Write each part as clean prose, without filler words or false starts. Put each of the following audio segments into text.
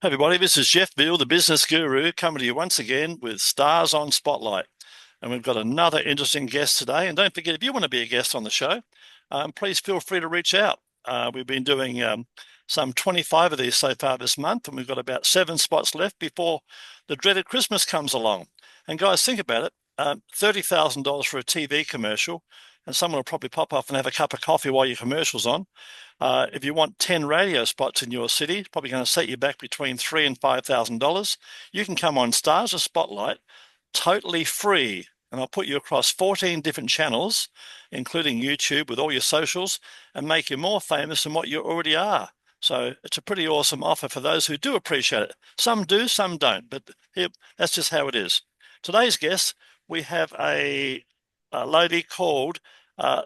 Hey everybody, this is Jeff Veale, the business guru, coming to you once again with Stars on Spotlight. And we've got another interesting guest today. And don't forget, if you want to be a guest on the show, please feel free to reach out. We've been doing some 25 of these so far this month, and we've got about 7 spots left before the dreaded Christmas comes along. And guys, think about it, $30,000 for a TV commercial, and someone will probably pop off and have a cup of coffee while your commercial's on. If you want 10 radio spots in your city, it's probably going to set you back between $3,000 and $5,000. You can come on Stars of Spotlight totally free, and I'll put you across 14 different channels, including YouTube with all your socials, and make you more famous than what you already are. So it's a pretty awesome offer for those who do appreciate it. Some do, some don't, but here, that's just how it is. Today's guest, we have a lady called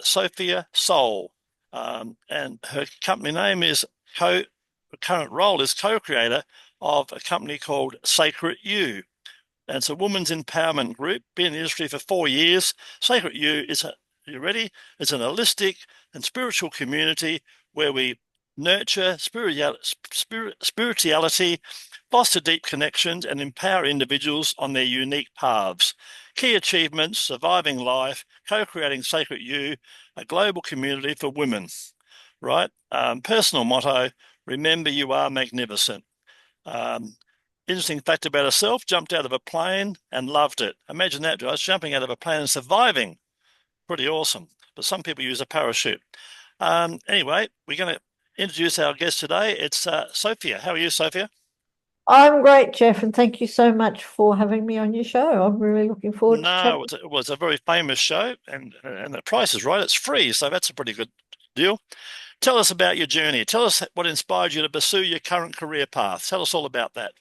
Sophia Soul. And her company name is current role is co-creator of a company called 𝐒𝐩𝐿. And it's a women's empowerment group, been in the industry for 4 years. 𝐒𝐩𝐿 is you ready? It's an holistic and spiritual community where we nurture spirituality, foster deep connections, and empower individuals on their unique paths. Key achievements: surviving life, co-creating 𝐒𝐩𝐿, a global community for women, right? Personal motto: remember you are magnificent. Interesting fact about herself: jumped out of a plane and loved it. Imagine that, guys, jumping out of a plane and surviving. Pretty awesome. But some people use a parachute. Anyway, we're going to introduce our guest today. It's Sophia. How are you, Sophia? I'm great, Jeff, and thank you so much for having me on your show. I'm really looking forward to No, chatting. it was a very famous show, and the price is right. It's free, so that's a pretty good deal. Tell us about your journey. Tell us what inspired you to pursue your current career path. Tell us all about that.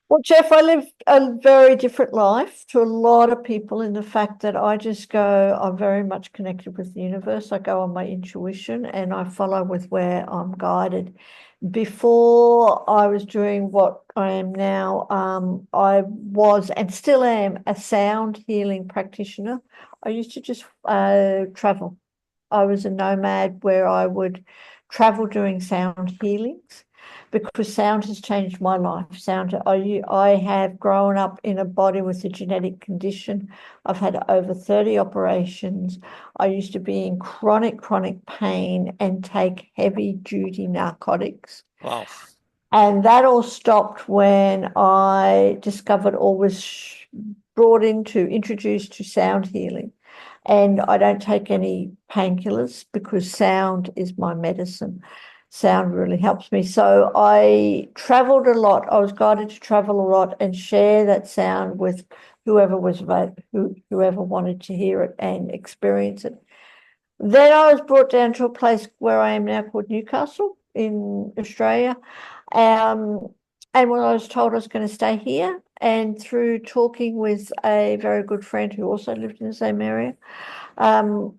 Well, Jeff, I live a very different life to a lot of people in the fact that I just go, I'm very much connected with the universe. I go on my intuition and I follow with where I'm guided. Before I was doing what I am now, I was and still am a sound healing practitioner. I used to just travel. I was a nomad where I would travel doing sound healings because sound has changed my life. I have grown up in a body with a genetic condition. I've had over 30 operations. I used to be in chronic pain and take heavy duty narcotics. Wow. And that all stopped when I discovered or was introduced to sound healing. And I don't take any painkillers because sound is my medicine. Sound really helps me. So I traveled a lot. I was guided to travel a lot and share that sound with whoever wanted to hear it and experience it. Then I was brought down to a place where I am now called Newcastle in Australia. Um, and when I was told I was going to stay here, and through talking with a very good friend who also lived in the same area,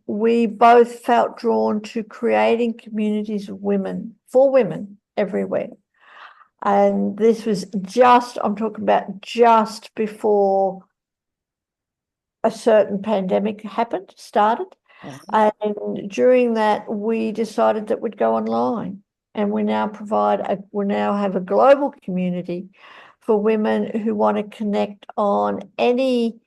we both felt drawn to creating communities of women for women everywhere. And this was I'm talking about just before a certain pandemic started. Mhm. And during that, we decided that we'd go online, and we now have a global community for women who want to connect on any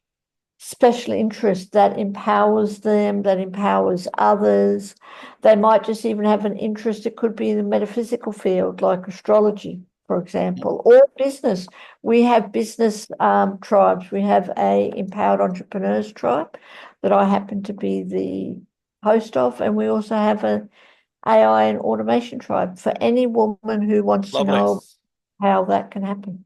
special interest that empowers them, that empowers others. They might just even have an interest. It could be in the metaphysical field, like astrology, for example, or business. We have business tribes. We have a empowered entrepreneurs tribe that I happen to be the host of, and we also have an AI and automation tribe for any woman who wants to Lovely. know how that can happen.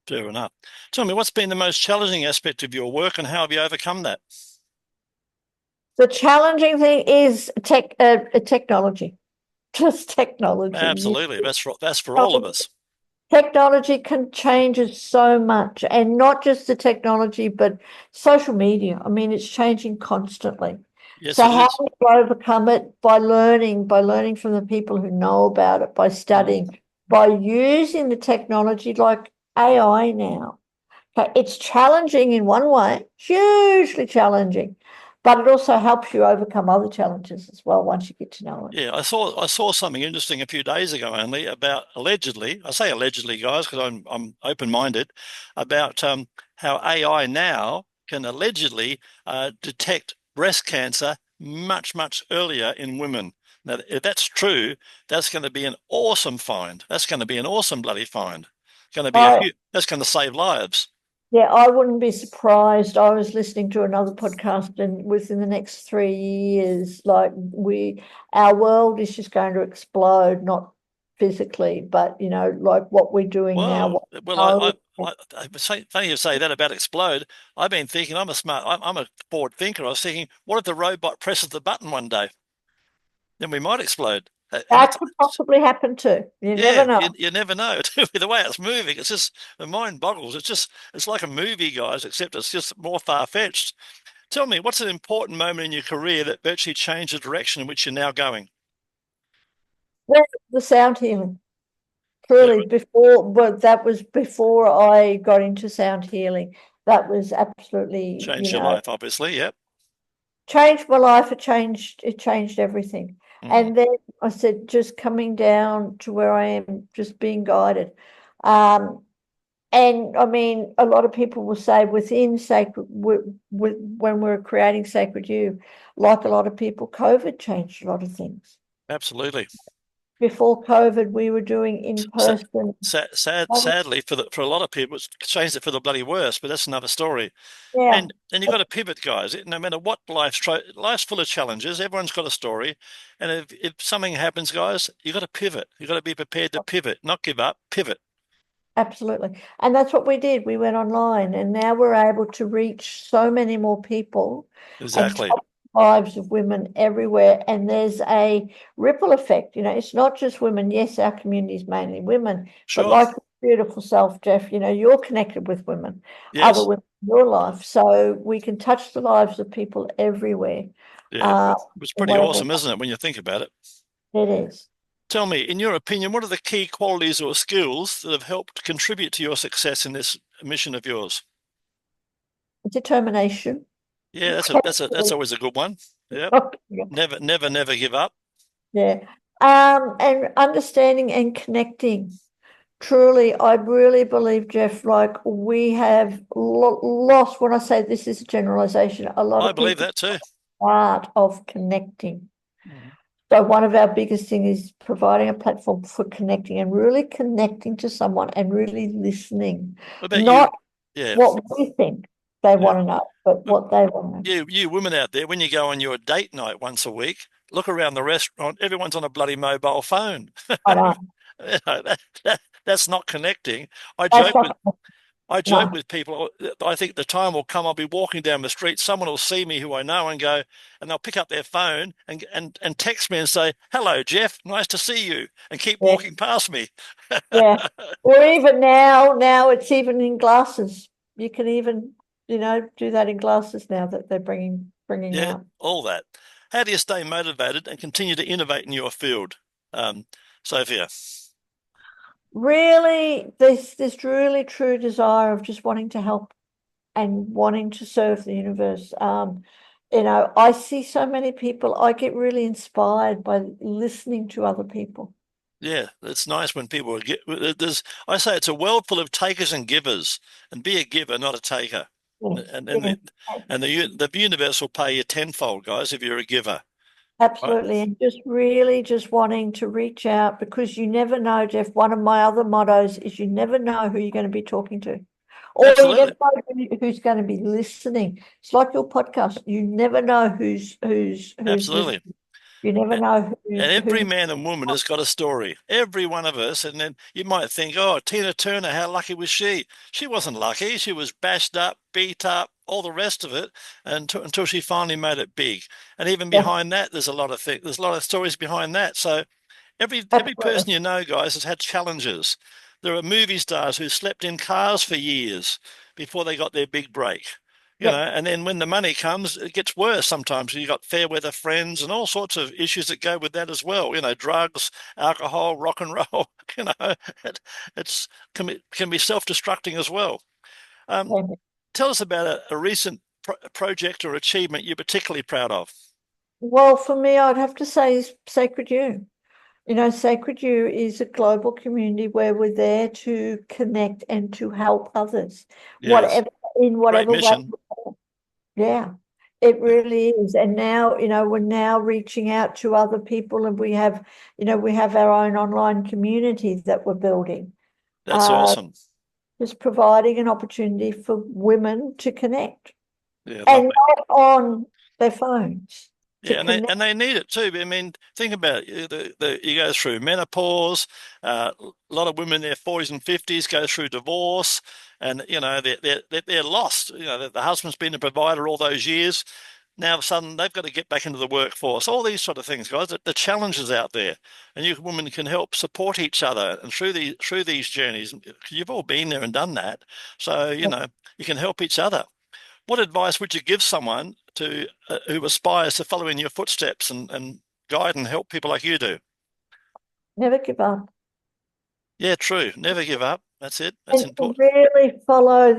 Fair enough. Tell me, what's been the most challenging aspect of your work and how have you overcome that? The challenging thing is technology, just technology. Absolutely. That's for all of us. Technology can change us so much, and not just the technology, but social media. I mean, it's changing constantly. Yes, So it how is. do you overcome it? By learning from the people who know about it, by Mm. studying, by using the technology like AI now. Okay, it's challenging in one way, hugely challenging, but it also helps you overcome other challenges as well once you get to know it. Yeah, I saw something interesting a few days ago only about allegedly, I say allegedly, guys, because I'm open-minded, about how AI now can allegedly detect breast cancer much earlier in women. Now, if that's true, that's going to be an awesome find. That's going to be an awesome bloody find. Going to be I, that's going to save lives. yeah, I wouldn't be surprised. I was listening to another podcast, and within the next 3 years, like our world is just going to explode, not physically, but like what we're doing now. Funny you say that about explode. I've been thinking I'm a forward thinker. I was thinking, what if the robot presses the button one day? Then we might explode. And That could possibly happen too. You never yeah, know. you never know. The way it's moving, it's just the mind boggles. It's like a movie, guys, except it's just more far-fetched. Tell me, what's an important moment in your career that virtually changed the direction in which you're now going? Well, the sound healing. Yeah, Truly, but that was before I got into sound healing. That was absolutely, changed your life, obviously. Yep. changed my life. It changed everything. Mm, And then I said, just coming down to where I am, just being guided. Um, and I mean, a lot of people will say within sacred, when we're creating Sacred You, like a lot of people, COVID changed a lot of things. absolutely. Before COVID, we were doing in Sa person. sadly, for a lot of people, it's changed it for the bloody worse. But that's another story. Yeah, And you've got to pivot, guys. No matter what life's full of challenges. Everyone's got a story, and if something happens, guys, you've got to pivot. You've got to be prepared to pivot, not give up. Pivot. absolutely. And that's what we did. We went online, and now we're able to reach so many more people and Exactly. touch lives of women everywhere. And there's a ripple effect. It's not just women. Yes, our community is mainly women, but Sure. like your beautiful self, Jeff, you're connected with women, other Yes. women in your life. So we can touch the lives of people everywhere. Yeah. Uh, It's in pretty whatever awesome, isn't it, when you think about it? it is. Tell me, in your opinion, what are the key qualities or skills that have helped contribute to your success in this mission of yours? Determination. Yeah, that's always a good one. Yep. Never give up. Yeah. And understanding and connecting. Truly, I really believe, Jeff, like we have lost, when I say this is a generalization, a lot I of believe people that too. art of connecting. Mhm. So one of our biggest things is providing a platform for connecting and really connecting to someone and really listening, What about you? not Yeah, what we think they yeah. want to know, but But what they want to know. you women out there, when you go on your date night once a week, look around the restaurant. Everyone's on a bloody mobile phone. I know. That's not connecting. I That's joke with not, I joke no. with people. I think the time will come. I'll be walking down the street. Someone will see me who I know and go, and they'll pick up their phone and text me and say, "Hello, Jeff. Nice to see you," and keep Yeah, walking past me. yeah. Or even now it's even in glasses. You can even, do that in glasses now that they're bringing Yeah, out. all that. How do you stay motivated and continue to innovate in your field, um, Sophia? Really, this really true desire of just wanting to help and wanting to serve the universe. I see so many people, I get really inspired by listening to other people. Yeah, it's nice when people get. I say it's a world full of takers and givers, and be a giver, not a taker. Yes, And and yeah, the, the universe will pay you tenfold, guys, if you're a giver. Right? absolutely. And just wanting to reach out because you never know, Jeff. One of my other mottos is you never know who you're going to be talking to. Or you Absolutely. never know who's going to be listening. It's like your podcast. You never know who's Absolutely. listening. You never know And who's every who. man and woman has got a story. Every one of us. And then you might think, oh, Tina Turner, how lucky was she? She wasn't lucky. She was bashed up, beat up, all the rest of it, until she finally made it big. And even Yeah, behind that, there's a lot of things. There's a lot of stories behind that. So every absolutely. person you know, guys, has had challenges. There are movie stars who slept in cars for years before they got their big break. Yep. And then when the money comes, it gets worse sometimes. You've got fair weather friends and all sorts of issues that go with that as well. Drugs, alcohol, rock and roll. You know, it, can be self-destructing as well. Um, Yeah. Tell us about a recent project or achievement you're particularly proud of? Well, for me, I'd have to say is Sacred You. Sacred You is a global community where we're there to connect and to help others, Yes, in great whatever way. mission. Yeah, it really is. And now, we're now reaching out to other people, and we have our own online community that we're building, That's awesome. just providing an opportunity for women to connect Yeah, and lovely. not on their phones to Yeah, connect. and they need it too. I mean, think about it. You go through menopause. A lot of women in their 40s and 50s go through divorce, and they're lost. The husband's been a provider all those years. Now, all of a sudden, they've got to get back into the workforce. All these sort of things, guys. The challenges out there, and you women can help support each other and through these journeys. You've all been there and done that, so you can help each other. What advice would you give someone to who aspires to follow in your footsteps and guide and help people like you do? Never give up. Yeah, true. Never give up. That's it. That's And to important. really follow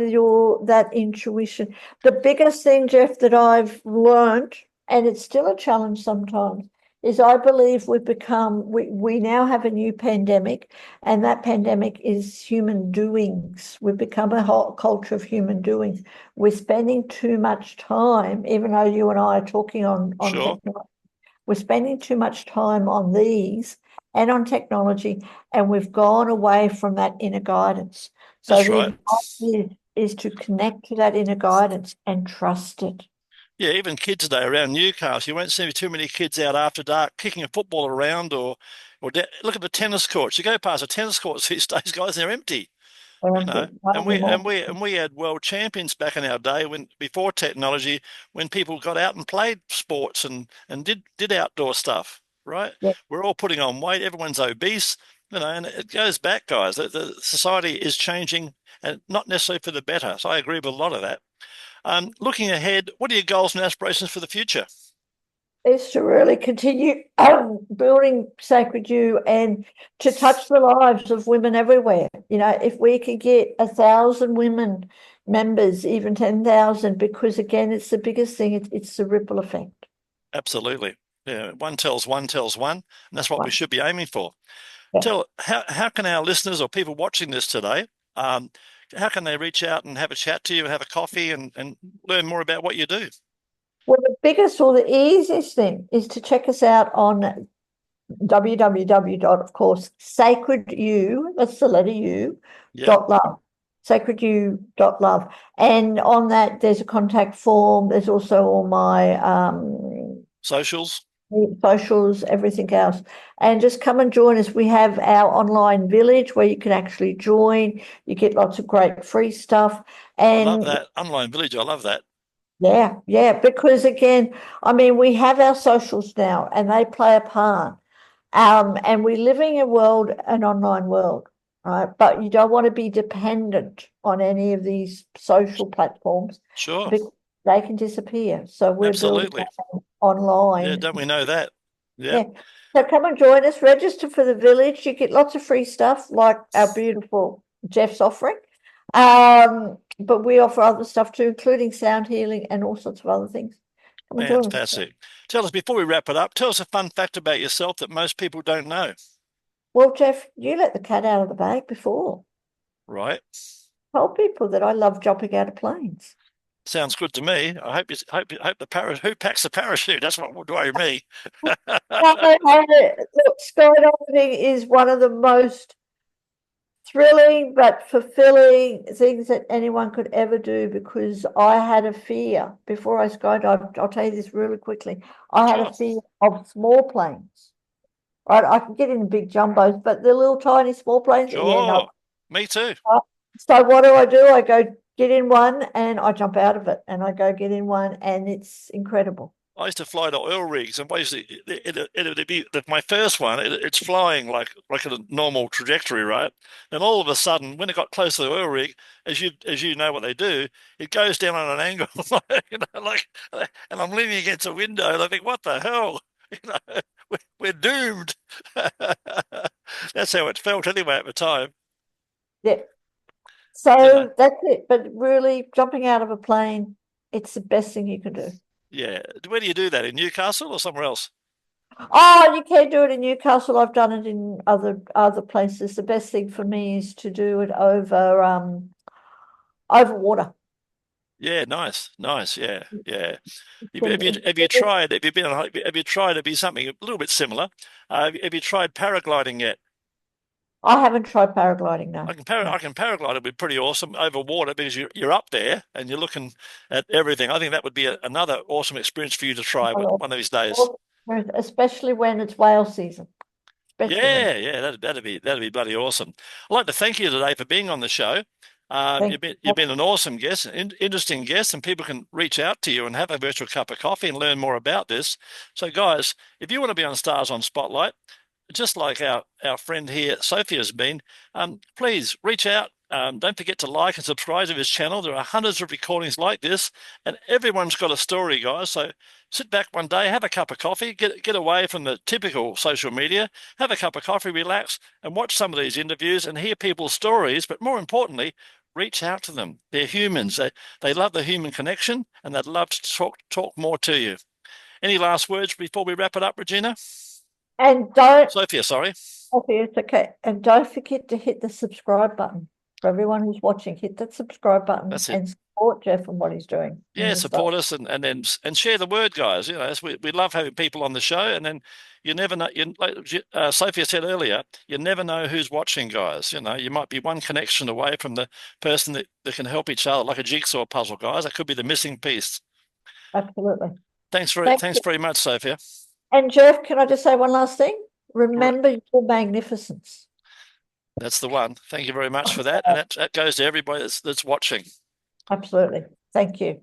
that intuition. The biggest thing, Jeff, that I've learned, and it's still a challenge sometimes, is I believe we now have a new pandemic, and that pandemic is human doings. We've become a whole culture of human doings. We're spending too much time, even though you and I are talking on Sure. technology, we're spending too much time on these and on technology, and we've gone away from that inner guidance. So That's the right. advice is to connect to that inner guidance and trust it. Yeah, even kids today around Newcastle, you won't see too many kids out after dark kicking a football around look at the tennis courts. You go past the tennis courts these days, guys, they're empty. One And of them all. we had world champions back in our day when before technology, when people got out and played sports and did outdoor stuff, right? Yeah. We're all putting on weight, everyone's obese, and it goes back, guys. The society is changing and not necessarily for the better. So I agree with a lot of that. Looking ahead, what are your goals and aspirations for the future? Is to really continue building Sacred You and to touch the lives of women everywhere. If we could get 1,000 women members, even 10,000, because again, it's the biggest thing. It's the ripple effect. Absolutely. Yeah, one tells one, and that's what we Right. should be aiming for. Yeah. Tell how can our listeners or people watching this today, how can they reach out and have a chat to you and have a coffee and learn more about what you do? Well, the biggest or the easiest thing is to check us out on www dot, of course, sacred you, that's the letter U, Yep. dot love. Sacredyou.love. And on that, there's a contact form. There's also all my Socials. socials, everything else. And just come and join us. We have our online village where you can actually join. You get lots of great free stuff. I love And that. Online village. I love that. yeah, because again, I mean, we have our socials now and they play a part. And we're living a world, an online world, right? But you don't want to be dependent on any of these social platforms Sure. because they can disappear. So we're building Absolutely. Yeah, online. don't we know that? Yeah. Yeah. So come and join us, register for the village. You get lots of free stuff like our beautiful Jeff's offering. But we offer other stuff too, including sound healing and all sorts of other things. Come and join us. Fantastic. Tell us before we wrap it up, tell us a fun fact about yourself that most people don't know. Well, Jeff, you let the cat out of the bag before. Right. Told people that I love jumping out of planes. Sounds good to me. I hope the parachute. Who packs the parachute? That's what would worry me. Look, skydiving is one of the most thrilling but fulfilling things that anyone could ever do because I had a fear before I skydived. I'll tell you this really quickly. I had a Sure. fear of small planes. Right, I can get in big jumbos, but the little tiny small planes, yeah, no. Sure. Me too. So what do? I go get in one and I jump out of it, and I go get in one, and it's incredible. I used to fly to oil rigs, and basically it'd be my first one. It's flying like a normal trajectory, right? And all of a sudden, when it got close to the oil rig, as you know what they do, it goes down on an angle, and I'm leaning against a window, and I think, what the hell? You know, we're doomed. That's how it felt anyway at the time. Yeah. You know, So that's it. But really, jumping out of a plane it's the best thing you can do. Yeah. Where do you do that? In Newcastle or somewhere else? Oh, you can do it in Newcastle. I've done it in other places. The best thing for me is to do it over water. Yeah, nice. Yeah. Can- Have you tried? Have you tried to be something a little bit similar? Have you tried paragliding yet? I haven't tried paragliding, no. I can paraglide. It'd be pretty awesome over water because you're up there and you're looking at everything. I think that would be another awesome experience for you to try one of these days. Especially when it's whale season. Yeah, that'd be bloody awesome. I'd like to thank you today for being on the show. You've been an awesome guest, interesting guest, and people can reach out to you and have a virtual cup of coffee and learn more about this. So, guys, if you want to be on Stars on Spotlight, just like our friend here, Sophia, has been, please reach out. Don't forget to like and subscribe to his channel. There are hundreds of recordings like this, and everyone's got a story, guys. So sit back one day, have a cup of coffee, get away from the typical social media, have a cup of coffee, relax, and watch some of these interviews and hear people's stories. But more importantly, reach out to them. They're humans. They love the human connection, and they'd love to talk more to you. Any last words before we wrap it up, Regina? And Sophia, sorry. Sophia, it's okay. And don't forget to hit the subscribe button. For everyone who's watching, hit that subscribe button and support Jeff and what he's doing. Yeah, support us and share the word, guys. You know, we love having people on the show, and then you never know. Like Sophia said earlier, you never know who's watching, guys. You know, you might be one connection away from the person that can help each other, like a jigsaw puzzle, guys. That could be the missing piece. Absolutely. Thanks very much, Sophia. And Jeff, can I just say one last thing? Remember your magnificence. That's the one. Thank you very much for that. And that goes to everybody that's watching. Absolutely. Thank you.